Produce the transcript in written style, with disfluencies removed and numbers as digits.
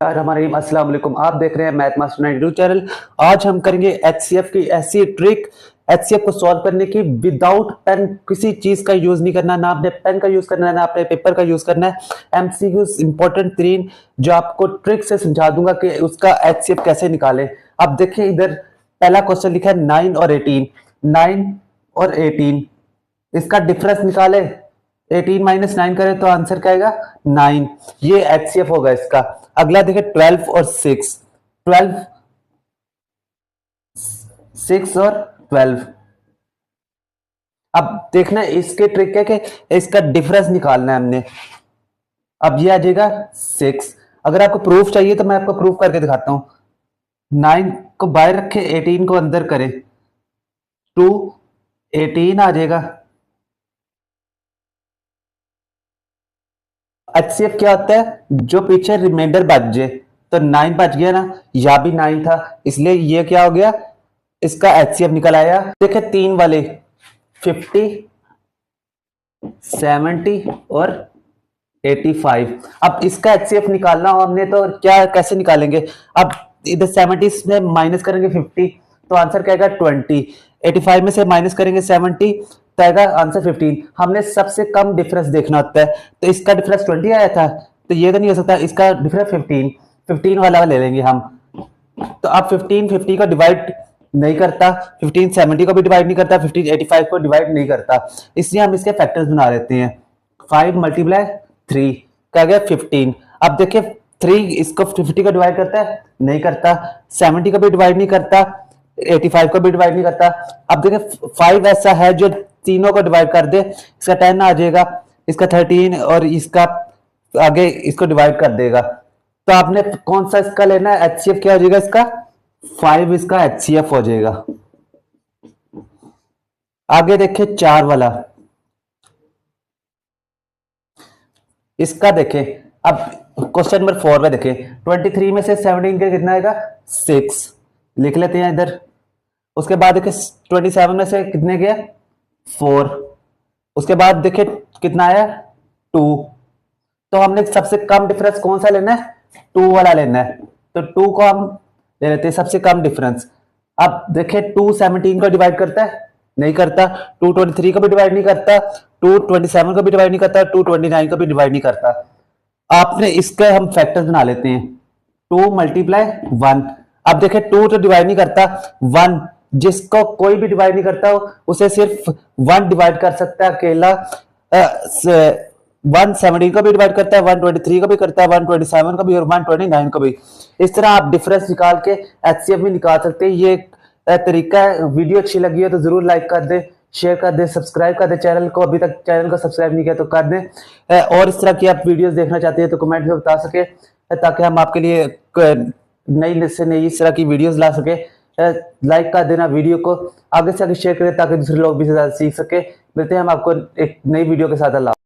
हमारे अस्सलाम वालेकुम। आप देख रहे हैं मैथ मास्टर 92 चैनल। आज हम करेंगे एचसीएफ की ऐसी ट्रिक, एचसीएफ को सॉल्व करने की विदाउट पेन। किसी चीज का यूज नहीं करना, ना आपने पेन का यूज करना है, ना आपने पेपर का यूज करना है। एमसीक्यूज इंपॉर्टेंट 3 जो आपको ट्रिक से समझा दूंगा कि उसका एचसीएफ कैसे निकालें। अब देखिए इधर पहला क्वेश्चन लिखा है 9 और 18। 9 और 18 इसका डिफरेंस निकाले। 18 माइनस 9 करें तो आंसर क्या आएगा 9। ये एचसीएफ होगा इसका। अगला देखें 12 और 6। 12 6 और 12। अब देखना इसके ट्रिक है कि इसका डिफरेंस निकालना है हमने। अब ये आ जाएगा 6। अगर आपको प्रूफ चाहिए तो मैं आपको प्रूफ करके दिखाता हूं। 9 को बाहर रखे, 18 को अंदर करें, 2 18 आ जाएगा। एचसीएफ क्या होता है, जो पीछे रिमाइंडर बच जाए। तो 9 बच गया ना, या भी 9 था, इसलिए ये क्या हो गया, इसका एचसीएफ निकल आया। देखे 3 वाले 50 70 और 85। अब इसका एचसीएफ निकालना हो हमने तो क्या कैसे निकालेंगे। अब इधर 70 में माइनस करेंगे 50 तो आंसर क्या आएगा 20। 85 में से माइनस करेंगे 70 तो आएगा आंसर 15। हमने सबसे कम डिफरेंस देखना होता है, तो इसका डिफरेंस 20 आया था, तो ये तो नहीं हो सकता, इसका डिफरेंस 15 वाला ले लेंगे हम। तो अब 15 50 को डिवाइड नहीं करता, 15 70 को भी डिवाइड नहीं करता, 15 85 को डिवाइड नहीं करता, इसलिए हम इसके फैक्टर्स बना लेते हैं। 5 मल्टीप्लाई 3 क्या गया 15। अब देखिए 3 इसको 50 को डिवाइड करता है, नहीं करता, 70 को भी डिवाइड नहीं करता, 85 को भी डिवाइड नहीं करता। अब देखिए 5 ऐसा है जो तीनों को डिवाइड कर दे, इसका 10 आ जाएगा, इसका 13 और इसका आगे इसको डिवाइड कर देगा। तो आपने कौन सा इसका लेना है, एचसीएफ क्या हो जाएगा इसका 5, इसका एचसीएफ हो जाएगा। आगे देखिए 4 वाला, इसका देखें। अब क्वेश्चन नंबर 4 में देखें 23 में से 17 के कितना आएगा 6, लिख लेते हैं इधर। उसके बाद देखिए 27 में से कितने गया 4। उसके बाद देखिए कितना आया 2। तो हमने सबसे कम डिफरेंस कौन सा लेना है, 2 वाला लेना है, तो 2 को हम ले लेते हैं सबसे कम डिफरेंस। अब देखिए 2 17 को डिवाइड करता है, नहीं करता, 2 23 को भी डिवाइड नहीं करता, 2 27 को भी डिवाइड नहीं करता, 2 29 को भी डिवाइड नहीं करता। आपने इसके हम फैक्टर्स बना लेते हैं। 2 मल्टीप्लाई 1। अब देखिए 2 तो डिवाइड नहीं करता, 1 जिसको कोई भी डिवाइड नहीं करता उसे सिर्फ 1 डिवाइड कर सकता है अकेला। 117 को भी डिवाइड करता है, 123 को भी करता है, 127 को भी और 129 को भी। इस तरह आप डिफरेंस निकाल के एचसीएफ भी निकाल सकते हैं। ये तरीका है। वीडियो अच्छी लगी है तो जरूर लाइक कर दे, शेयर कर दे, सब्सक्राइब कर दे चैनल को। अभी तक चैनल को सब्सक्राइब नहीं किया तो कर दे। और इस तरह की आप वीडियोस देखना चाहते हैं तो कमेंट में बता सके, ताकि हम आपके लिए नई से नई इस तरह की वीडियोस ला सके। लाइक कर देना वीडियो को, आगे से आगे शेयर करें ताकि दूसरे लोग भी ज्यादा सीख सके। मिलते हैं हम आपको एक नई वीडियो के साथ। अल्लाह।